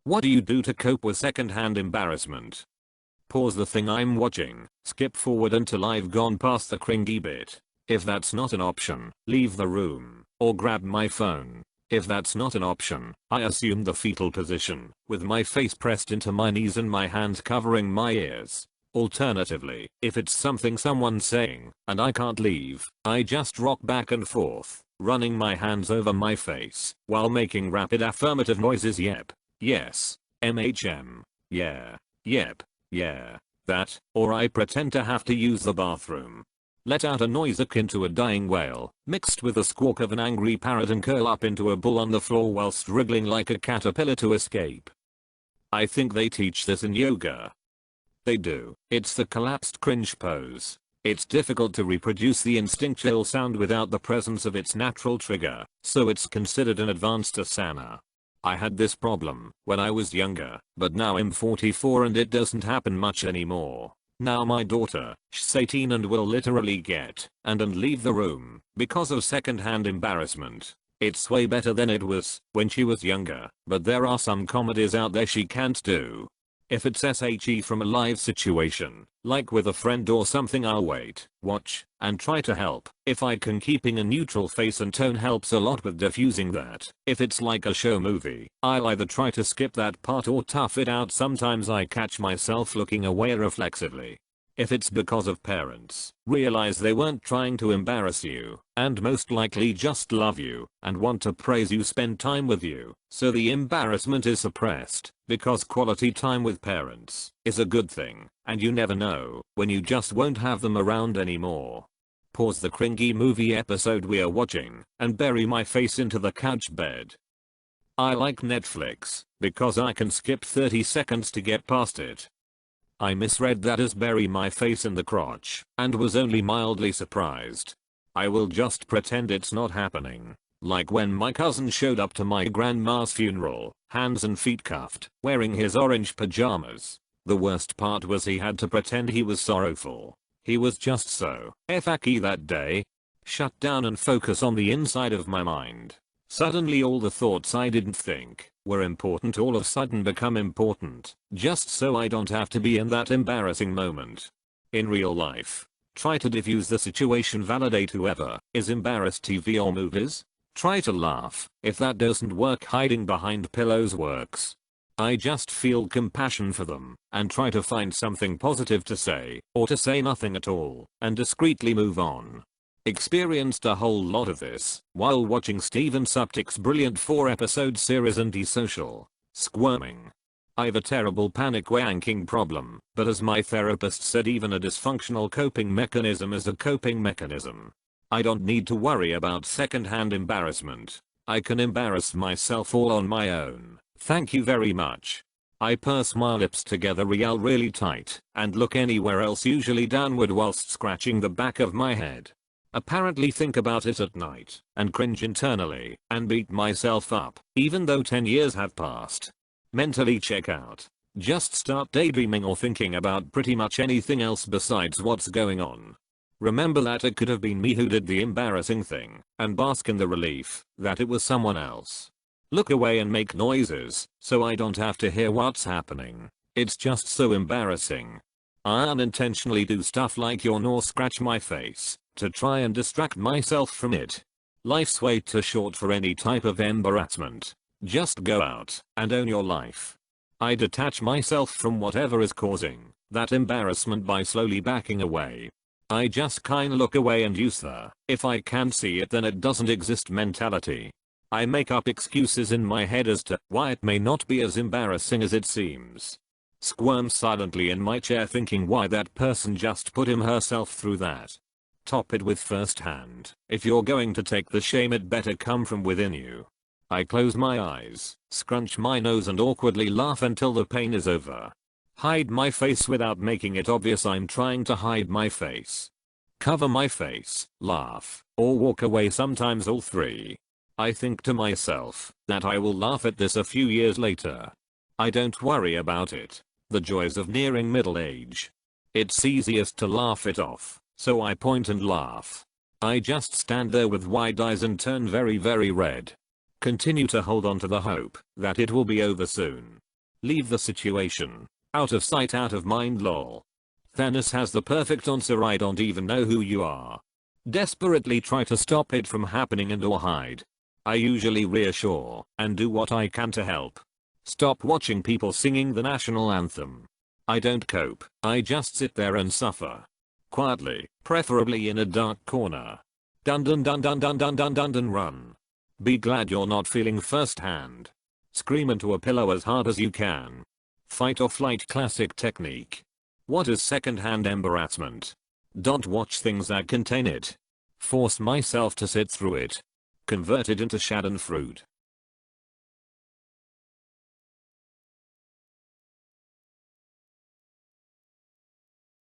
What do you do to cope with secondhand embarrassment? Pause the thing I'm watching, skip forward until I've gone past the cringy bit. If that's not an option, leave the room, or grab my phone. If that's not an option, I assume the fetal position, with my face pressed into my knees and my hands covering my ears. Alternatively, if it's something someone's saying, and I can't leave, I just rock back and forth, running my hands over my face, while making rapid affirmative noises. Yep. Yes. Yeah. Yep. Yeah. That, or I pretend to have to use the bathroom. Let out a noise akin to a dying whale, mixed with the squawk of an angry parrot, and curl up into a ball on the floor whilst wriggling like a caterpillar to escape. I think they teach this in yoga. They do. It's the collapsed cringe pose. It's difficult to reproduce the instinctual sound without the presence of its natural trigger, so it's considered an advanced asana. I had this problem when I was younger, but now I'm 44 and it doesn't happen much anymore. Now my daughter, she's 18 and will literally get and leave the room because of secondhand embarrassment. It's way better than it was when she was younger, but there are some comedies out there she can't do. If it's SHE from a live situation, like with a friend or something, I'll wait, watch, and try to help. If I can, keeping a neutral face and tone helps a lot with diffusing that. If it's like a show movie, I'll either try to skip that part or tough it out. Sometimes I catch myself looking away reflexively. If it's because of parents, realize they weren't trying to embarrass you, and most likely just love you and want to praise you, spend time with you, so the embarrassment is suppressed, because quality time with parents is a good thing, and you never know when you just won't have them around anymore. Pause the cringy movie episode we are watching and bury my face into the couch bed. I like Netflix because I can skip 30 seconds to get past it. I misread that as bury my face in the crotch and was only mildly surprised. I will just pretend it's not happening. Like when my cousin showed up to my grandma's funeral, hands and feet cuffed, wearing his orange pajamas. The worst part was he had to pretend he was sorrowful. He was just so fucky that day. Shut down and focus on the inside of my mind. Suddenly all the thoughts I didn't think were important all of a sudden become important, just so I don't have to be in that embarrassing moment. In real life, try to diffuse the situation, validate whoever is embarrassed, TV or movies. Try to laugh. If that doesn't work, hiding behind pillows works. I just feel compassion for them and try to find something positive to say, or to say nothing at all and discreetly move on. Experienced a whole lot of this while watching Steven Suptic's brilliant 4-episode series Antisocial. Squirming. I've a terrible panic wanking problem, but as my therapist said, even a dysfunctional coping mechanism is a coping mechanism. I don't need to worry about secondhand embarrassment. I can embarrass myself all on my own. Thank you very much. I purse my lips together really tight and look anywhere else, usually downward, whilst scratching the back of my head. Apparently think about it at night and cringe internally and beat myself up, even though 10 years have passed. Mentally check out. Just start daydreaming or thinking about pretty much anything else besides what's going on. Remember that it could have been me who did the embarrassing thing, and bask in the relief that it was someone else. Look away and make noises so I don't have to hear what's happening. It's just so embarrassing. I unintentionally do stuff like yawn or scratch my face to try and distract myself from it. Life's way too short for any type of embarrassment. Just go out and own your life. I detach myself from whatever is causing that embarrassment by slowly backing away. I just kinda look away and use the "if I can't see it then it doesn't exist" mentality. I make up excuses in my head as to why it may not be as embarrassing as it seems. Squirm silently in my chair thinking why that person just put herself through that. Top it with first hand. If you're going to take the shame, it better come from within you. I close my eyes, scrunch my nose and awkwardly laugh until the pain is over. Hide my face without making it obvious I'm trying to hide my face. Cover my face, laugh, or walk away, sometimes all three. I think to myself that I will laugh at this a few years later. I don't worry about it. The joys of nearing middle age. It's easiest to laugh it off, so I point and laugh. I just stand there with wide eyes and turn very red. Continue to hold on to the hope that it will be over soon. Leave the situation. Out of sight out of mind lol. Thanos has the perfect answer. I don't even know who you are. Desperately try to stop it from happening and or hide. I usually reassure and do what I can to help. Stop watching people singing the national anthem. I don't cope. I just sit there and suffer. Quietly, preferably in a dark corner. Dun dun dun dun dun dun dun dun dun run. Be glad you're not feeling firsthand. Scream into a pillow as hard as you can. Fight or flight classic technique. What is secondhand embarrassment? Don't watch things that contain it. Force myself to sit through it. Convert it into schadenfreude.